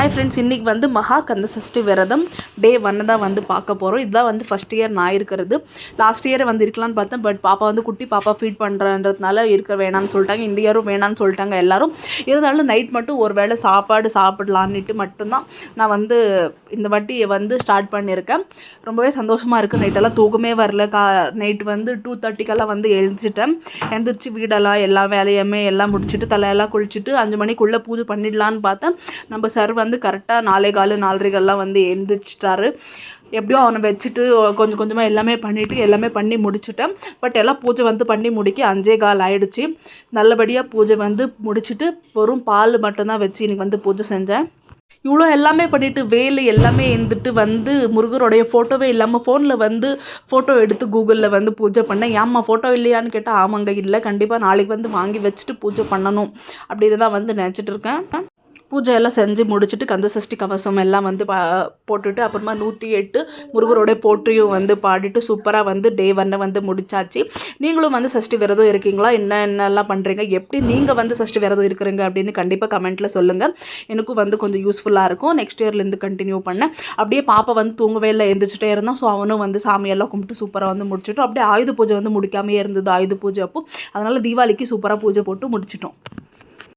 Hi friends, இன்றைக்கி வந்து மகா கந்த சஷ்டி விரதம் டே 1 தான் வந்து பார்க்க போகிறோம். இதுதான் வந்து ஃபஸ்ட் இயர் நான் இருக்கிறது. லாஸ்ட் இயர் வந்து இருக்கலான்னு பார்த்தேன், பட் பாப்பா வந்து குட்டி பாப்பா ஃபீட் பண்ணுறன்றதுனால இருக்க வேணான்னு சொல்லிட்டாங்க. இந்த இயரும் வேணான்னு சொல்லிட்டாங்க எல்லாரும். இருந்தாலும் நைட் மட்டும் ஒரு வேளை சாப்பாடு சாப்பிடலான்னுட்டு மட்டும்தான் நான் வந்து இந்த வாட்டி வந்து ஸ்டார்ட் பண்ணியிருக்கேன். ரொம்பவே சந்தோஷமாக இருக்குது. நைட்டெல்லாம் தூக்கமே வரல. நைட் வந்து 2:30க்கெல்லாம் வந்து எழுந்திரிச்சிட்டேன். எழுந்திரிச்சு வீடெல்லாம் எல்லா வேலையுமே எல்லாம் முடிச்சுட்டு தலையெல்லாம் குளிச்சுட்டு 5 மணிக்குள்ளே பூஜை பண்ணிடலான்னு பார்த்தேன். நம்ம சார் வந்து கரெக்டாக 4:15 4:30 வந்து எழுந்திரிச்சிட்டாரு. எப்படியோ அவனை வச்சுட்டு கொஞ்சம் கொஞ்சமாக எல்லாமே பண்ணிவிட்டு எல்லாமே பண்ணி முடிச்சுட்டேன். பட் எல்லாம் பூஜை வந்து பண்ணி முடிக்க 5:15 ஆகிடுச்சு. நல்லபடியாக பூஜை வந்து முடிச்சுட்டு வெறும் பால் மட்டும்தான் வச்சு இன்றைக்கி வந்து பூஜை செஞ்சேன். இவ்வளோ எல்லாமே பண்ணிவிட்டு வேலு எல்லாமே இருந்துட்டு வந்து முருகருடைய ஃபோட்டோவே இல்லாமல் ஃபோனில் வந்து ஃபோட்டோ எடுத்து கூகுளில் வந்து பூஜை பண்ணேன். ஏம்மா ஃபோட்டோ இல்லையான்னு கேட்டால் ஆமாங்க இல்லை, கண்டிப்பாக நாளைக்கு வந்து வாங்கி வச்சுட்டு பூஜை பண்ணணும் அப்படின்னு தான் வந்து நினச்சிட்டு இருக்கேன். பூஜை எல்லாம் செஞ்சு முடிச்சுட்டு கந்த சஷ்டி கவசம் எல்லாம் வந்து போட்டுட்டு அப்புறமா 108 முருகரோடைய போற்றியும் வந்து பாடிட்டு சூப்பராக வந்து டே 1 வந்து முடிச்சாச்சு. நீங்களும் வந்து சஷ்டி விரதம் இருக்கீங்களா? என்னென்னலாம் பண்ணுறீங்க? எப்படி நீங்கள் வந்து சஷ்டி விரதம் இருக்கிறீங்க அப்படின்னு கண்டிப்பாக கமெண்ட்டில் சொல்லுங்கள். எனக்கும் வந்து கொஞ்சம் யூஸ்ஃபுல்லாக இருக்கும். நெக்ஸ்ட் இயர்லேருந்து கண்டினியூ பண்ணேன். அப்படியே பாப்பா வந்து தூங்கவே இல்லை, எழுந்திரிச்சிட்டே இருந்தான். ஸோ அவனும் வந்து சாமியெல்லாம் கும்பிட்டு சூப்பராக வந்து முடிச்சிட்டோம். அப்படியே ஆயுத பூஜை வந்து முடிக்காமே இருந்தது ஆயுத பூஜை அப்போ. அதனால் தீபாவளிக்கு சூப்பராக பூஜை போட்டு முடிச்சிட்டோம்.